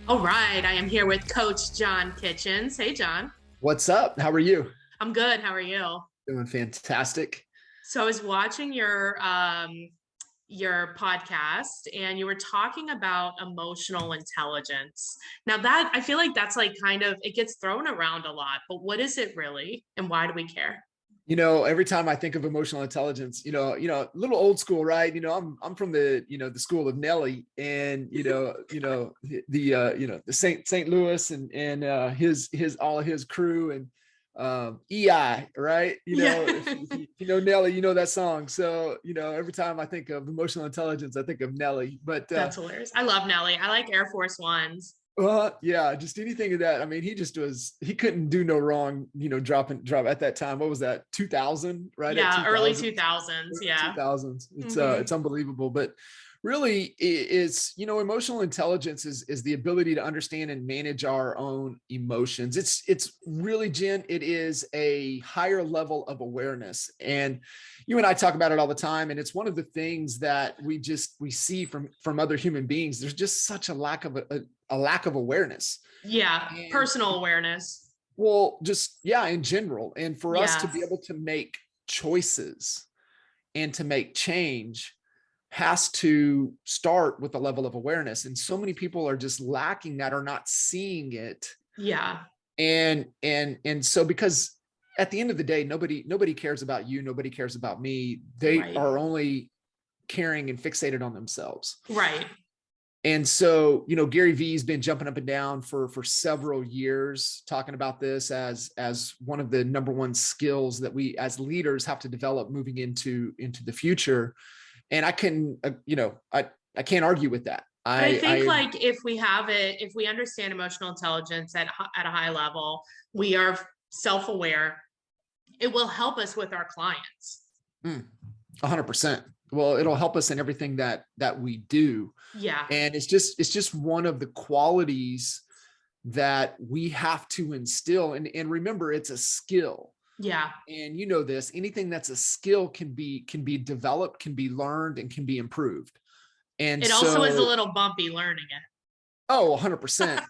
All right, I am here with Coach John Kitchens. Hey, John. What's up? How are you? I'm good. How are you? Doing fantastic. So I was watching your podcast, and you were talking about emotional intelligence. Now that I feel like that's like kind of it gets thrown around a lot, but what is it really, and why do we care? Every time I think of emotional intelligence, a little old school, right? I'm from the school of Nelly, and the St. Louis and his all of his crew and EI, right? Yeah, If you know Nelly, you know that song. So, every time I think of emotional intelligence, I think of Nelly. But that's hilarious. I love Nelly. I like Air Force Ones. yeah, just anything of that. I mean, he couldn't do no wrong, drop at that time. What was that? 2000, right? At Yeah, 2000, early 2000s. early Yeah. 2000s. Hmm. It's unbelievable, but really it's, emotional intelligence is the ability to understand and manage our own emotions. It's really, Jen, it is a higher level of awareness. And you and I talk about it all the time. And it's one of the things that we see from other human beings. There's just such a lack of awareness. Yeah, And personal awareness. well, just yeah, in general. And for us to be Yes. able to make choices and to make change has to start with a level of awareness. And so many people are just lacking that, or not seeing it. Yeah. And so, because at the end of the day, nobody cares about you, nobody cares about me. They Right. are only caring and fixated on themselves. Right. And so, Gary Vee's been jumping up and down for several years, talking about this as one of the number one skills that we as leaders have to develop moving into the future. And I can't argue with that. But I think I like if we understand emotional intelligence at a high level, we are self-aware. It will help us with our clients. 100%. Well, it'll help us in everything that we do. Yeah. And it's just one of the qualities that we have to instill. And remember, it's a skill. Yeah. And this, anything that's a skill can be developed, can be learned, and can be improved. And It also is a little bumpy learning it. Oh, 100%.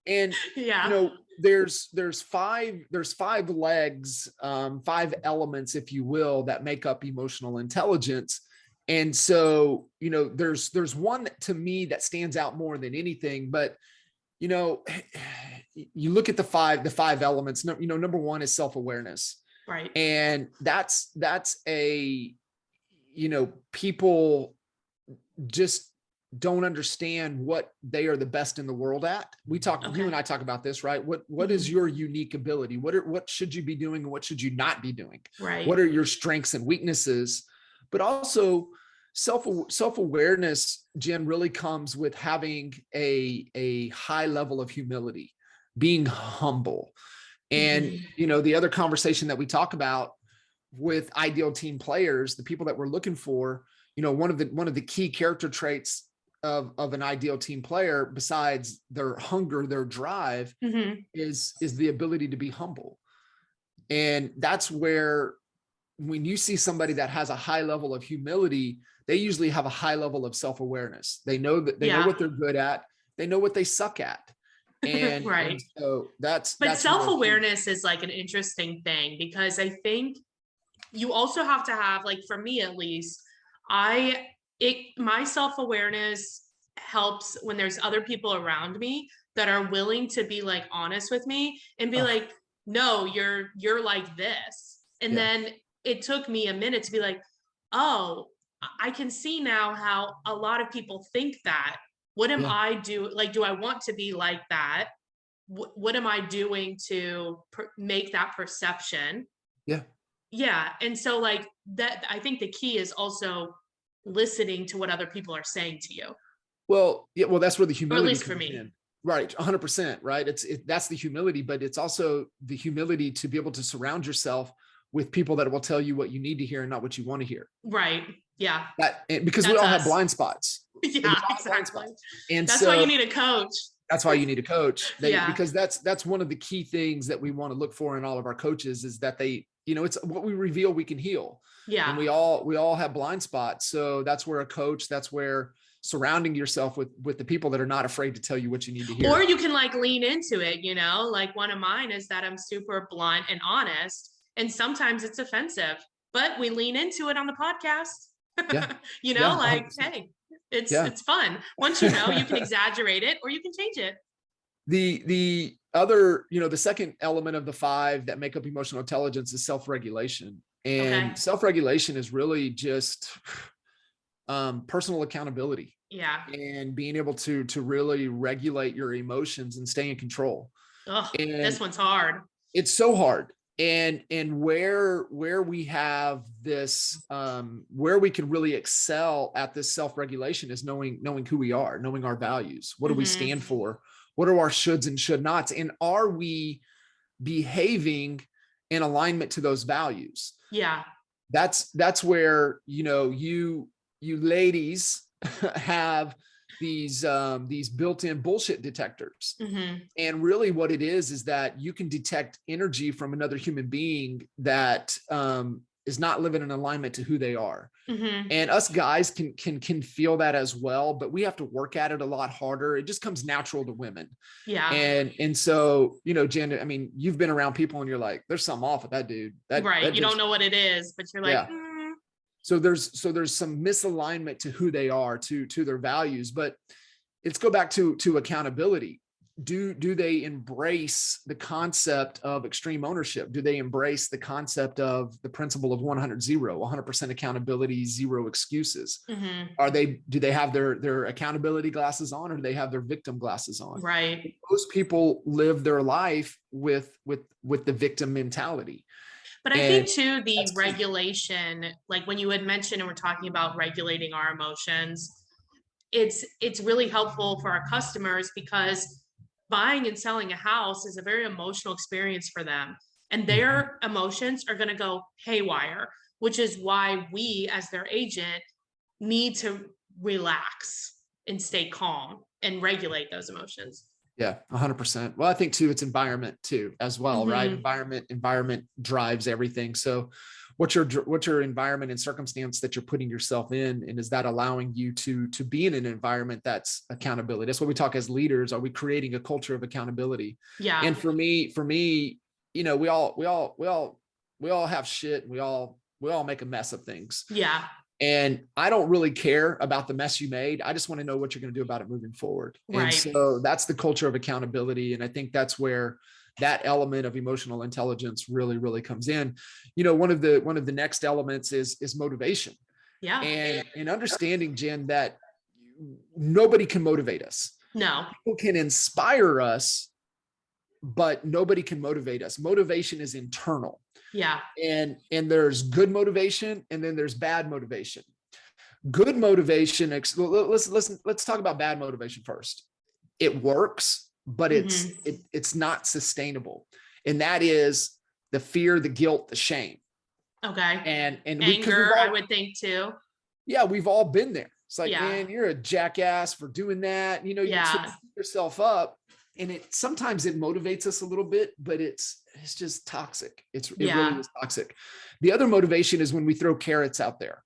And Yeah. there's five legs, five elements, if you will, that make up emotional intelligence. And so, there's one that, to me, that stands out more than anything. But you look at the five elements. Number one is self-awareness. Right. And that's people just don't understand what they are the best in the world at. Okay. You and I talk about this, right? What is your unique ability? What should you be doing and what should you not be doing? Right. What are your strengths and weaknesses? But also self-awareness, Jen, really comes with having a high level of humility, being humble. And the other conversation that we talk about with ideal team players, the people that we're looking for, one of the key character traits of an ideal team player, besides their hunger, their drive, is the ability to be humble. And that's where, when you see somebody that has a high level of humility, they usually have a high level of self-awareness. They know know what they're good at. They know what they suck at. And, right. And so that's self-awareness is like an interesting thing, because I think you also have to have, like, for me at least, my self-awareness helps when there's other people around me that are willing to be like honest with me and be like, no, you're like this. And then it took me a minute to be like, oh, I can see now how a lot of people think that. What am I doing? Like, do I want to be like that? What am I doing to make that perception? Yeah. Yeah. And so, like, that, I think the key is also listening to what other people are saying to you. Well, yeah, well, that's where the Or at humility least for comes me. in. Right. 100%. Right. That's the humility, but it's also the humility to be able to surround yourself with people that will tell you what you need to hear and not what you want to hear. Right. Yeah. Because we all have blind spots. Yeah, exactly. And that's why you need a coach. That's why you need a coach. Yeah. Because that's one of the key things that we want to look for in all of our coaches, is that they, it's what we reveal, we can heal. Yeah. And we all have blind spots. So that's where a coach, that's where surrounding yourself with the people that are not afraid to tell you what you need to hear. Or you can like lean into it, you know, like one of mine is that I'm super blunt and honest, and sometimes it's offensive, but we lean into it on the podcast. Yeah. You know, Yeah, like, 100%. hey, it's fun. Once you know, you can exaggerate it or you can change it. The other, the second element of the 5 that make up emotional intelligence is self-regulation. And self-regulation is really just personal accountability. Yeah. And being able to really regulate your emotions and stay in control. Oh, and this one's hard. It's so hard. And where we have this, where we can really excel at this self-regulation is knowing who we are, knowing our values. What do we stand for? What are our shoulds and should nots? And are we behaving in alignment to those values? Yeah. That's where, you ladies have these built-in bullshit detectors. And really what it is that you can detect energy from another human being that is not living in alignment to who they are. And us guys can feel that as well, but we have to work at it a lot harder. It just comes natural to women. Yeah. And so, Jen, I mean, you've been around people and you're like, there's something off with that dude. That you don't know what it is, but you're like, yeah. So there's some misalignment to who they are, to their values. But let's go back to accountability. Do they embrace the concept of extreme ownership? Do they embrace the concept of the principle of 100% accountability, 0 excuses? Do they have their accountability glasses on, or do they have their victim glasses on? Right. Most people live their life with the victim mentality. But I think too, the regulation, like when you had mentioned and we're talking about regulating our emotions, it's really helpful for our customers, because buying and selling a house is a very emotional experience for them. And their emotions are going to go haywire, which is why we as their agent need to relax and stay calm and regulate those emotions. Yeah, 100%. Well, I think too, it's environment too, as well, right? Environment drives everything. So what's your environment and circumstance that you're putting yourself in? And is that allowing you to be in an environment that's accountability? That's what we talk as leaders. Are we creating a culture of accountability? Yeah. And for me, we all have shit. And we all make a mess of things. Yeah. And I don't really care about the mess you made. I just want to know what you're going to do about it moving forward. Right. And so that's the culture of accountability. And I think that's where that element of emotional intelligence really, really comes in. One of the next elements is motivation. Yeah. And understanding, Jen, that nobody can motivate us. No. People can inspire us, but nobody can motivate us. Motivation is internal. Yeah. And there's good motivation, and then there's bad motivation. Good motivation. Let's talk about bad motivation first. It works, but it's not sustainable. And that is the fear, the guilt, the shame. Okay. And anger, I would think too. Yeah, we've all been there. It's like, man, you're a jackass for doing that. You beat yourself up. And sometimes it motivates us a little bit, but it's just toxic. It really is toxic. The other motivation is when we throw carrots out there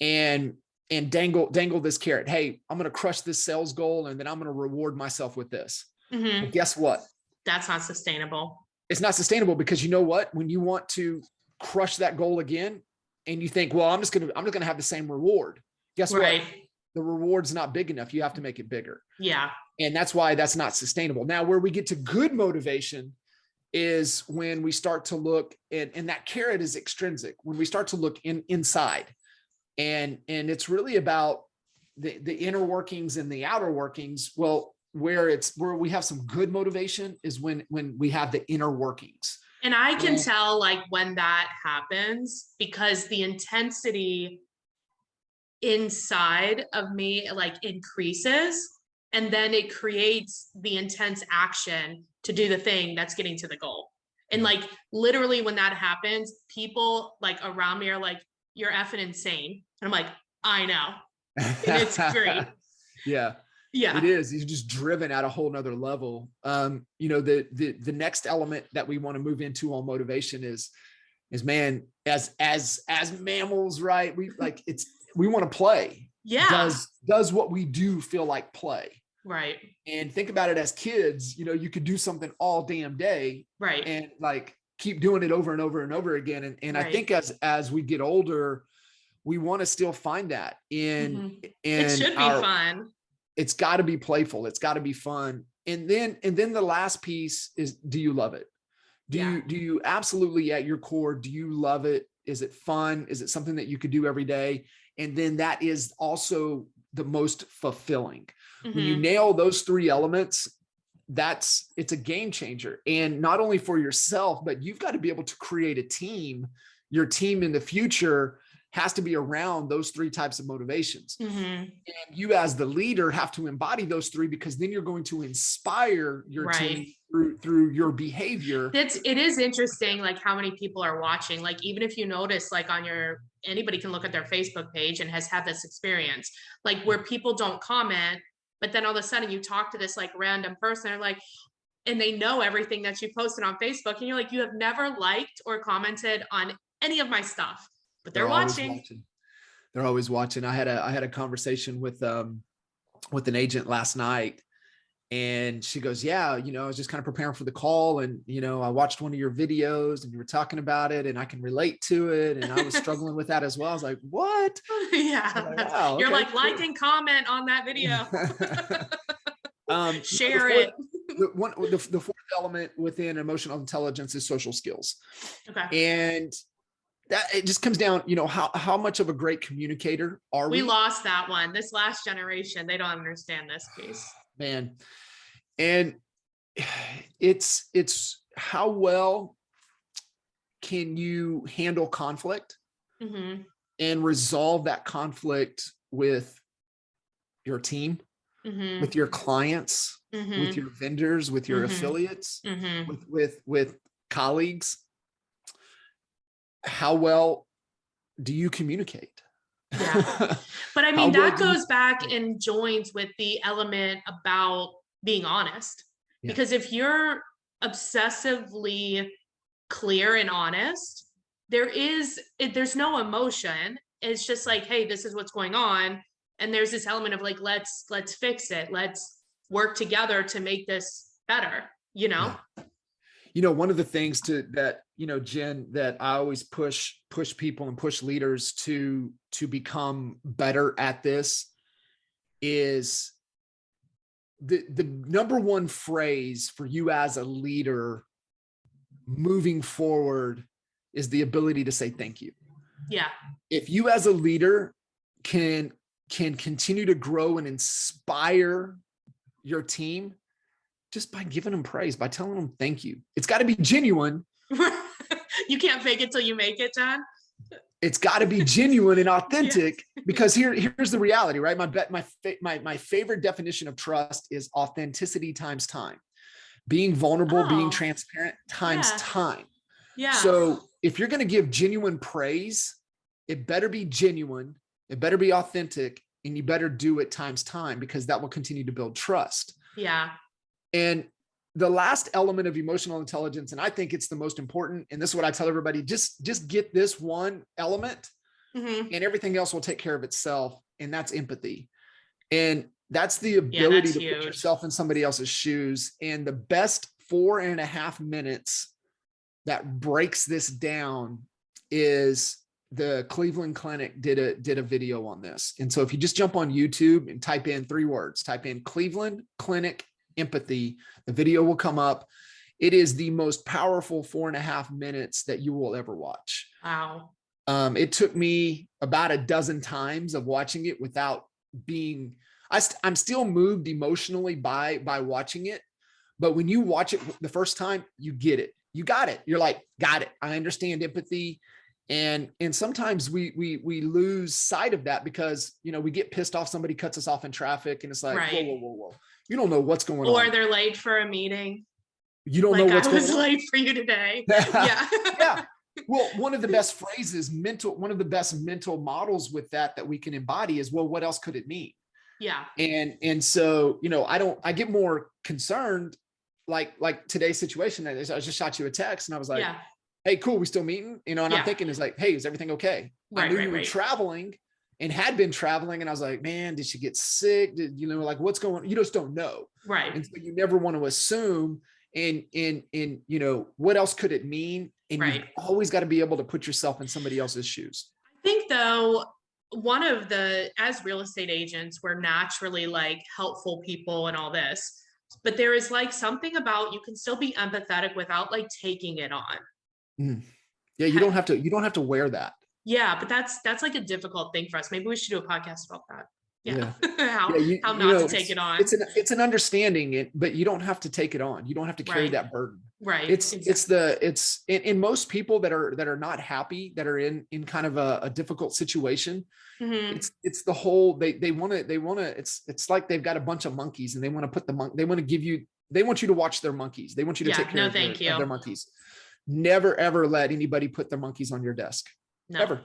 and dangle this carrot. Hey, I'm going to crush this sales goal, and then I'm going to reward myself with this. Well, guess what? That's not sustainable. It's not sustainable, because you know what? When you want to crush that goal again, and you think, well, I'm just going to have the same reward. Guess what? The reward's not big enough. You have to make it bigger. Yeah. And that's why that's not sustainable. Now, where we get to good motivation is when we start to look, and that carrot is extrinsic, when we start to look inside, and it's really about the inner workings and the outer workings. Well, where we have some good motivation is when we have the inner workings. And I can tell like when that happens, because the intensity inside of me like increases, and then it creates the intense action to do the thing that's getting to the goal. And like literally when that happens, people like around me are like, you're effing insane. And I'm like, I know. And it's great. Yeah. It is. You're just driven at a whole nother level. The next element that we want to move into on motivation is man, as mammals, right? We want to play. Yeah. does what we do feel like play? Right. And think about it as kids, you could do something all damn day, Right. and like keep doing it over and over and over again. And Right. I think as we get older, we want to still find that in it should be fun. It's got to be playful. It's got to be fun. And then the last piece is, do you love it? Do you absolutely at your core, do you love it? Is it fun? Is it something that you could do every day? And then that is also the most fulfilling. When you nail those three elements, it's a game changer. And not only for yourself, but you've got to be able to create a team. Your team in the future has to be around those three types of motivations. And you as the leader have to embody those three, because then you're going to inspire your team through your behavior. It is interesting, like how many people are watching. Like, even if you notice, like anybody can look at their Facebook page and has had this experience, like where people don't comment, but then all of a sudden you talk to this like random person, and they know everything that you posted on Facebook, and you're like, you have never liked or commented on any of my stuff, but they're watching. They're always watching. I had a conversation with an agent last night, and she goes, yeah, I was just kind of preparing for the call, and I watched one of your videos and you were talking about it, and I can relate to it, and I was struggling with that as well. I was like, what? Yeah. Like, wow, you're okay, like, cool. Like and comment on that video. Share it. it. The fourth element within emotional intelligence is social skills. Okay. And that it just comes down, how much of a great communicator are we? We lost that one. This last generation, they don't understand this piece. Man. And it's how well can you handle conflict and resolve that conflict with your team, with your clients, with your vendors, with your affiliates, with colleagues. How well do you communicate? Yeah. But I mean, that goes back and joins with the element about being honest. Yeah. Because if you're obsessively clear and honest, there's no emotion. It's just like, hey, this is what's going on. And there's this element of like, let's fix it. Let's work together to make this better, Yeah. One of the things that Jen, that I always push people and push leaders to become better at this is the number one phrase for you as a leader moving forward is the ability to say thank you. Yeah. If you as a leader can continue to grow and inspire your team just by giving them praise, by telling them thank you. It's got to be genuine. You can't fake it till you make it, John. It's got to be genuine and authentic. Yes. Because here's the reality, right? My favorite definition of trust is authenticity times time. Being vulnerable, being transparent times time. Yeah. So if you're going to give genuine praise, it better be genuine, it better be authentic, and you better do it times time, because that will continue to build trust. Yeah. And the last element of emotional intelligence, and I think it's the most important, and this is what I tell everybody, just get this one element and everything else will take care of itself. And that's empathy. And that's the ability to put yourself in somebody else's shoes. And the best 4.5 minutes that breaks this down is the Cleveland Clinic did a video on this. And so if you just jump on YouTube and type in 3 words, type in Cleveland Clinic empathy, the video will come up. It is the most powerful 4.5 minutes that you will ever watch. Wow. It took me about a dozen times of watching it without being, I'm still moved emotionally by watching it. But when you watch it the first time, you get it. You got it. You're like, got it. I understand empathy. And sometimes we lose sight of that because, we get pissed off. Somebody cuts us off in traffic and it's like, right. Whoa. You don't know what's going on. Or they're late for a meeting. You don't know what's going on. I was late for you today. Yeah. Yeah. Well, one of the best phrases, one of the best mental models with that we can embody is, well, what else could it mean? Yeah. And so, I get more concerned, like today's situation. I just shot you a text and I was like, hey, cool. We still meeting? And I'm thinking is like, hey, is everything okay? I knew you were traveling and had been traveling. And I was like, man, did she get sick? Like what's going on? You just don't know. Right. And so you never want to assume, and what else could it mean? And right. You've always got to be able to put yourself in somebody else's shoes. I think though, as real estate agents, we're naturally like helpful people and all this, but there is like something about, you can still be empathetic without like taking it on. Mm. Yeah. You don't have to wear that. Yeah. But that's like a difficult thing for us. Maybe we should do a podcast about that. Yeah. How not to take it on. It's an understanding, but you don't have to take it on. You don't have to carry that burden. Right. It's in most people that are not happy, that are in kind of a difficult situation. Mm-hmm. It's the whole, they want to, it's like they've got a bunch of monkeys and they want you to watch their monkeys. They want you to take care of their monkeys. Never, ever let anybody put their monkeys on your desk. Never.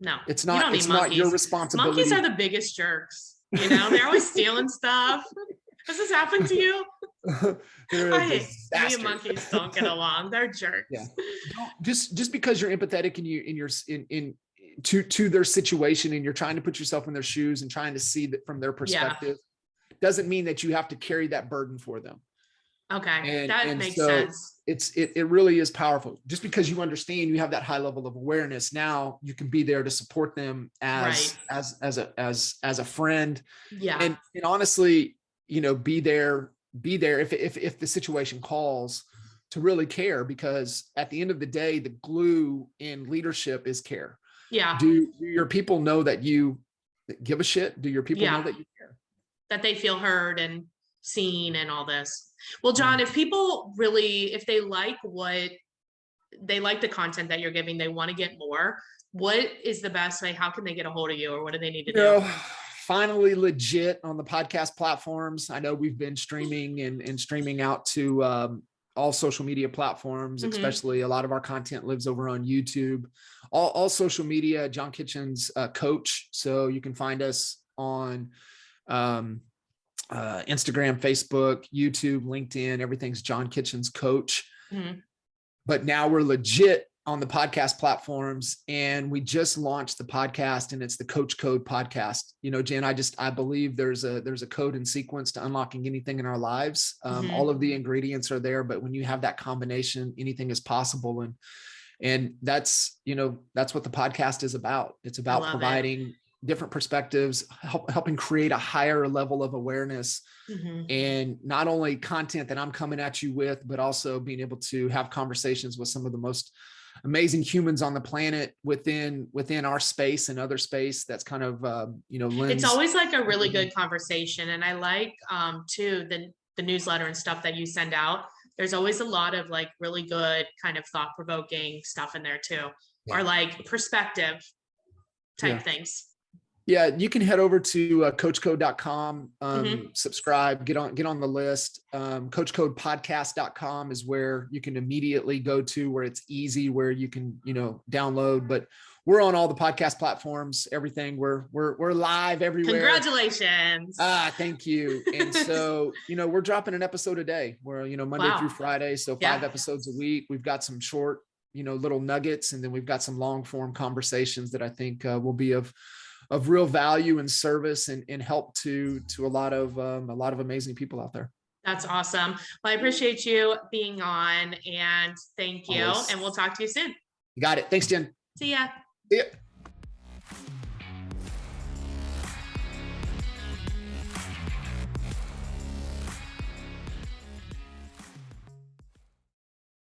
No, it's not your responsibility. Monkeys are the biggest jerks. They're always stealing stuff. Has this happened to you? Me and monkeys don't get along. They're jerks. Yeah. Just because you're empathetic to their situation, and you're trying to put yourself in their shoes and trying to see that from their perspective, doesn't mean that you have to carry that burden for them. Okay. That makes sense. It really is powerful. Just because you understand, you have that high level of awareness. Now you can be there to support them as a friend. Yeah. And honestly, be there if the situation calls, to really care, because at the end of the day, the glue in leadership is care. Yeah. Do your people know that you give a shit? Do your people know that you care? That they feel heard and seen and all this. Well, John, if people really, if they like the content that you're giving, they want to get more, what is the best way? How can they get a hold of you, or what do they need to do? Finally legit on the podcast platforms. I know we've been streaming and streaming out to all social media platforms, mm-hmm. especially a lot of our content lives over on YouTube, all social media, John Kitchen's coach. So you can find us on Instagram, Facebook, YouTube, LinkedIn, everything's John Kitchen's coach. Mm-hmm. But now we're legit on the podcast platforms, and we just launched the podcast, and it's the CoachCode Podcast. Jen, I believe there's a code and sequence to unlocking anything in our lives. Mm-hmm. All of the ingredients are there, but when you have that combination, anything is possible. And that's what the podcast is about. It's about providing different perspectives, helping create a higher level of awareness, mm-hmm. and not only content that I'm coming at you with, but also being able to have conversations with some of the most amazing humans on the planet within our space and other space. That's kind of, lens. It's always like a really good conversation. And I like, too, the newsletter and stuff that you send out. There's always a lot of like really good kind of thought-provoking stuff in there too, or like perspective type things. Yeah, you can head over to CoachCode.com, mm-hmm. subscribe, get on the list. CoachCodePodcast.com is where you can immediately go to, where it's easy, where you can, download. But we're on all the podcast platforms, everything. We're live everywhere. Congratulations. Thank you. And so, we're dropping an episode a day. We're, Monday through Friday. So 5 episodes a week. We've got some short, little nuggets, and then we've got some long form conversations that I think will be of real value and service and help to a lot of amazing people out there. That's awesome. Well, I appreciate you being on, and thank you. Always. And we'll talk to you soon. You got it. Thanks, Jen. See ya. See ya.